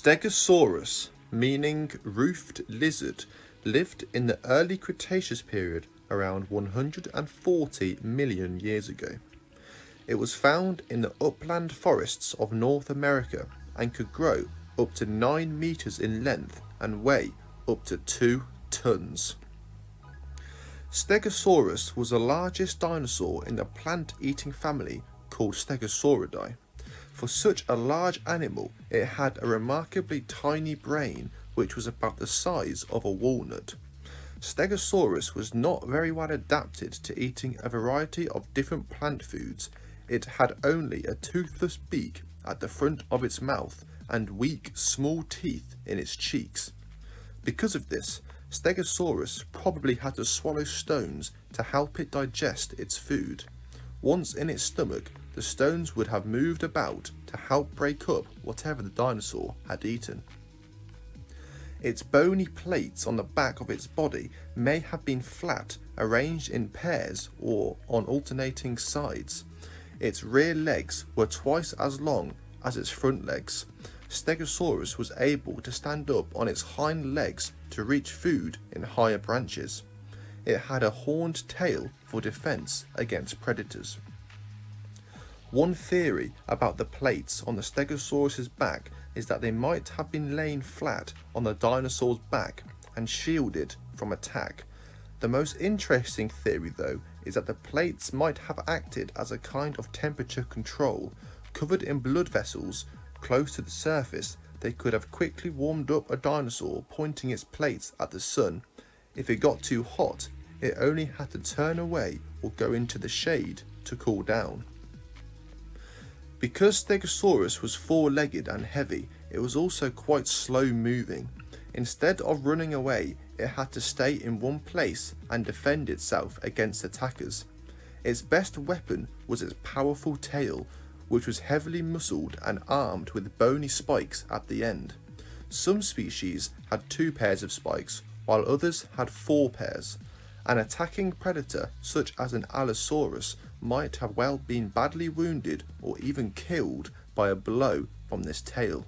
Stegosaurus, meaning roofed lizard, lived in the early Cretaceous period around 140 million years ago. It was found in the upland forests of North America and could grow up to 9 meters in length and weigh up to 2 tons. Stegosaurus was the largest dinosaur in the plant-eating family called Stegosauridae. For such a large animal, it had a remarkably tiny brain which was about the size of a walnut. Stegosaurus was not very well adapted to eating a variety of different plant foods. It had only a toothless beak at the front of its mouth and weak, small teeth in its cheeks. Because of this, Stegosaurus probably had to swallow stones to help it digest its food. Once in its stomach, the stones would have moved about to help break up whatever the dinosaur had eaten. Its bony plates on the back of its body may have been flat, arranged in pairs or on alternating sides. Its rear legs were twice as long as its front legs. Stegosaurus was able to stand up on its hind legs to reach food in higher branches. It had a horned tail for defense against predators. One theory about the plates on the Stegosaurus's back is that they might have been laying flat on the dinosaur's back and shielded from attack. The most interesting theory, though, is that the plates might have acted as a kind of temperature control. Covered in blood vessels close to the surface, they could have quickly warmed up a dinosaur pointing its plates at the sun. If it got too hot, it only had to turn away or go into the shade to cool down. Because Stegosaurus was four-legged and heavy, it was also quite slow moving. Instead of running away, it had to stay in one place and defend itself against attackers. Its best weapon was its powerful tail, which was heavily muscled and armed with bony spikes at the end. Some species had 2 pairs of spikes, while others had 4 pairs. An attacking predator, such as an Allosaurus, might have well been badly wounded or even killed by a blow from this tail.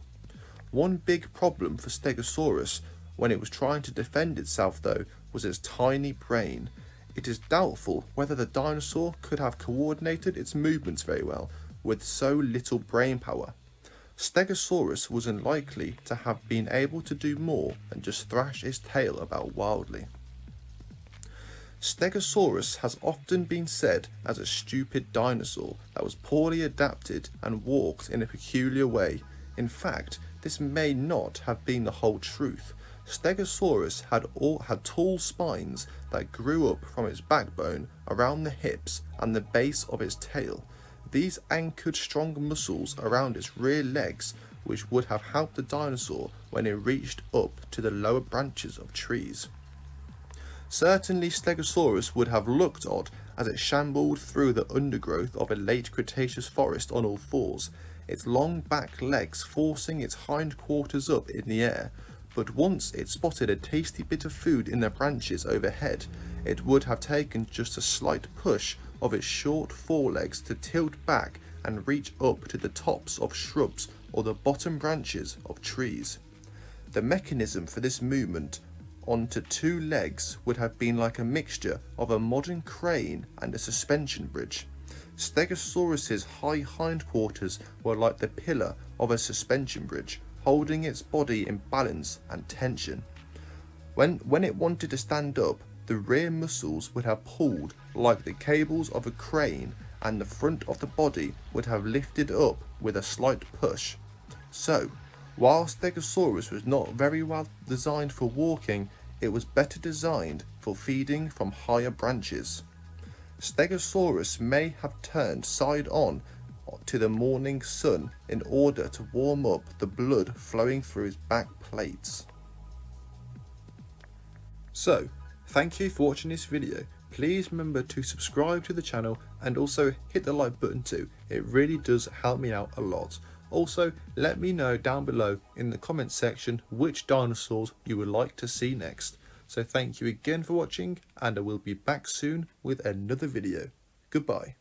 One big problem for Stegosaurus when it was trying to defend itself, though, was its tiny brain. It is doubtful whether the dinosaur could have coordinated its movements very well with so little brain power. Stegosaurus was unlikely to have been able to do more than just thrash its tail about wildly. Stegosaurus has often been said as a stupid dinosaur that was poorly adapted and walked in a peculiar way. In fact, this may not have been the whole truth. Stegosaurus had tall spines that grew up from its backbone around the hips and the base of its tail. These anchored strong muscles around its rear legs, which would have helped the dinosaur when it reached up to the lower branches of trees. Certainly Stegosaurus would have looked odd as it shambled through the undergrowth of a late Cretaceous forest on all fours, its long back legs forcing its hindquarters up in the air. But once it spotted a tasty bit of food in the branches overhead, it would have taken just a slight push of its short forelegs to tilt back and reach up to the tops of shrubs or the bottom branches of trees. The mechanism for this movement onto 2 legs would have been like a mixture of a modern crane and a suspension bridge. Stegosaurus's high hindquarters were like the pillar of a suspension bridge, holding its body in balance and tension. When it wanted to stand up, the rear muscles would have pulled like the cables of a crane, and the front of the body would have lifted up with a slight push. So, while Stegosaurus was not very well designed for walking, it was better designed for feeding from higher branches. Stegosaurus may have turned side on to the morning sun in order to warm up the blood flowing through his back plates. So, thank you for watching this video. Please remember to subscribe to the channel and also hit the like button too. It really does help me out a lot. Also, let me know down below in the comments section which dinosaurs you would like to see next. So thank you again for watching, and I will be back soon with another video. Goodbye.